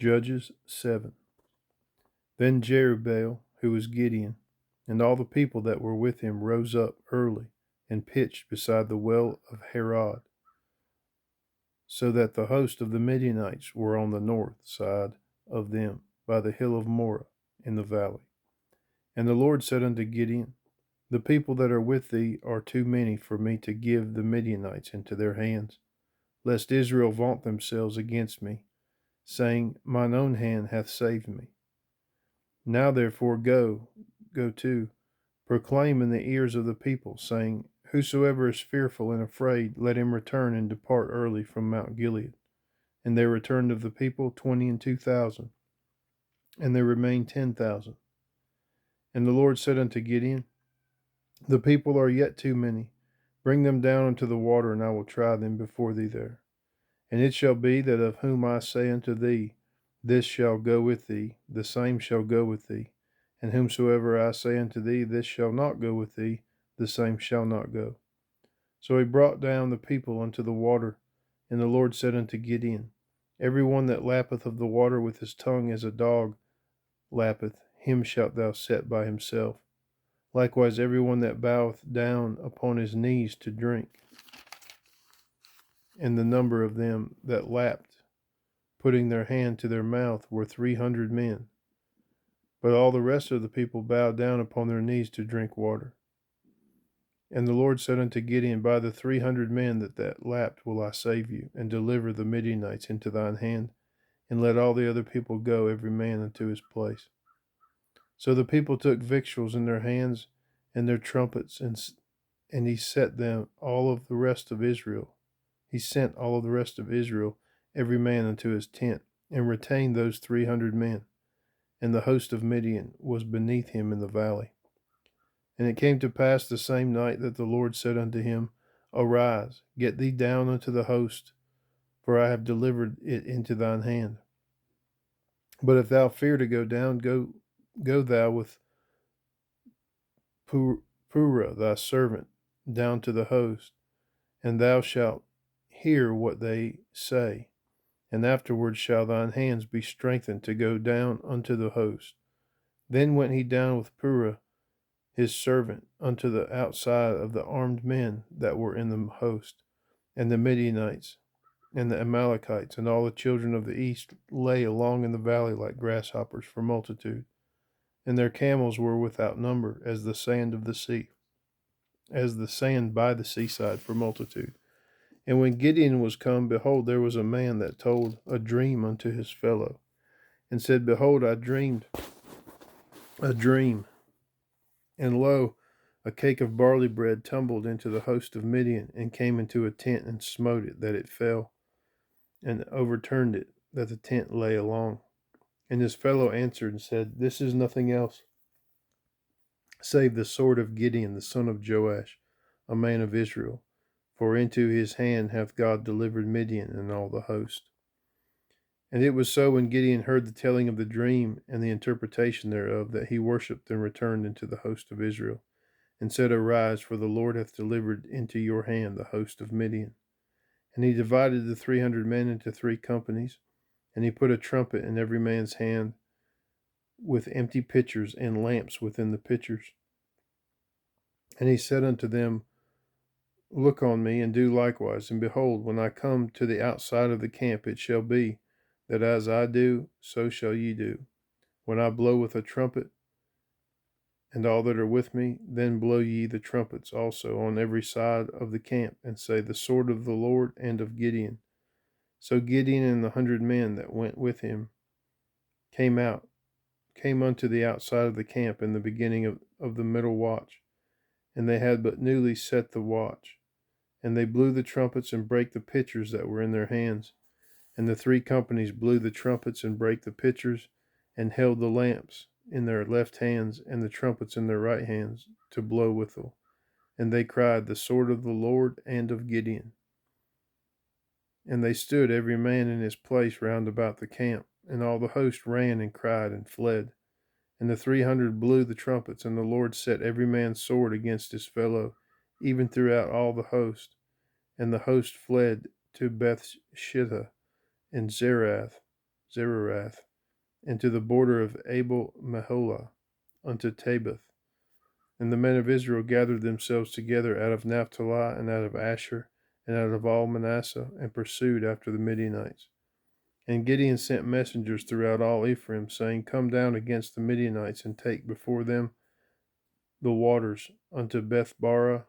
Judges 7. Then Jerubbaal, who was Gideon, and all the people that were with him rose up early and pitched beside the well of Harod, so that the host of the Midianites were on the north side of them by the hill of Moreh in the valley. And the Lord said unto Gideon, The people that are with thee are too many for me to give the Midianites into their hands, lest Israel vaunt themselves against me, saying, Mine own hand hath saved me. Now therefore go to, proclaim in the ears of the people, saying, Whosoever is fearful and afraid, let him return and depart early from Mount Gilead. And there returned of the people 22,000, and there remained 10,000. And the Lord said unto Gideon, The people are yet too many. Bring them down into the water, and I will try them before thee there. And it shall be that of whom I say unto thee, This shall go with thee, the same shall go with thee. And whomsoever I say unto thee, This shall not go with thee, the same shall not go. So he brought down the people unto the water. And the Lord said unto Gideon, Every one that lappeth of the water with his tongue as a dog lappeth, him shalt thou set by himself. Likewise every one that boweth down upon his knees to drink. And the number of them that lapped, putting their hand to their mouth, were 300 men. But all the rest of the people bowed down upon their knees to drink water. And the Lord said unto Gideon, By the 300 men that lapped will I save you, and deliver the Midianites into thine hand, and let all the other people go, every man unto his place. So the people took victuals in their hands and their trumpets, and he sent all of the rest of Israel, every man unto his tent, and retained those 300 men. And the host of Midian was beneath him in the valley. And it came to pass the same night that the Lord said unto him, Arise, get thee down unto the host, for I have delivered it into thine hand. But if thou fear to go down, go thou with Purah thy servant down to the host, and thou shalt hear what they say, and afterward shall thine hands be strengthened to go down unto the host. Then went he down with Purah his servant unto the outside of the armed men that were in the host, and the Midianites and the Amalekites and all the children of the east lay along in the valley like grasshoppers for multitude, and their camels were without number as the sand of the sea, as the sand by the seaside for multitude. And when Gideon was come, behold, there was a man that told a dream unto his fellow, and said, Behold, I dreamed a dream, and lo, a cake of barley bread tumbled into the host of Midian, and came into a tent, and smote it, that it fell, and overturned it, that the tent lay along. And his fellow answered and said, This is nothing else save the sword of Gideon the son of Joash, a man of Israel. For into his hand hath God delivered Midian and all the host. And it was so, when Gideon heard the telling of the dream and the interpretation thereof, that he worshipped and returned into the host of Israel, and said, Arise, for the Lord hath delivered into your hand the host of Midian. And he divided the 300 men into 3 companies, and he put a trumpet in every man's hand, with empty pitchers and lamps within the pitchers. And he said unto them, Look on me, and do likewise. And behold, when I come to the outside of the camp, it shall be that as I do, so shall ye do. When I blow with a trumpet, and all that are with me, then blow ye the trumpets also on every side of the camp, and say, The sword of the Lord and of Gideon. So Gideon and the 100 men that went with him came unto the outside of the camp in the beginning of the middle watch, and they had but newly set the watch. And they blew the trumpets and brake the pitchers that were in their hands. And the 3 companies blew the trumpets and brake the pitchers, and held the lamps in their left hands, and the trumpets in their right hands, to blow withal. And they cried, The sword of the Lord and of Gideon. And they stood every man in his place round about the camp, and all the host ran and cried and fled. And the 300 blew the trumpets, and the Lord set every man's sword against his fellow, even throughout all the host. And the host fled to Bethshittah and Zerath, Zererath, and to the border of Abel Meholah, unto Tabith. And the men of Israel gathered themselves together out of Naphtali, and out of Asher, and out of all Manasseh, and pursued after the Midianites. And Gideon sent messengers throughout all Ephraim, saying, Come down against the Midianites, and take before them the waters unto Bethbara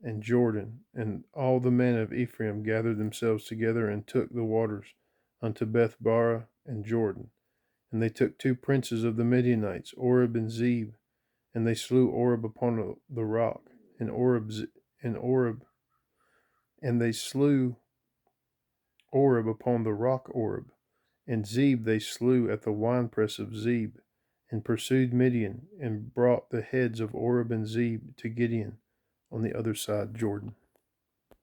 and Jordan. And all the men of Ephraim gathered themselves together, and took the waters unto Bethbara and Jordan. And they took 2 princes of the Midianites, Oreb and Zeb, and they slew Oreb upon the rock, and and they slew Oreb upon the rock Oreb, and Zeb they slew at the winepress of Zeb, and pursued Midian, and brought the heads of Oreb and Zeb to Gideon on the other side Jordan.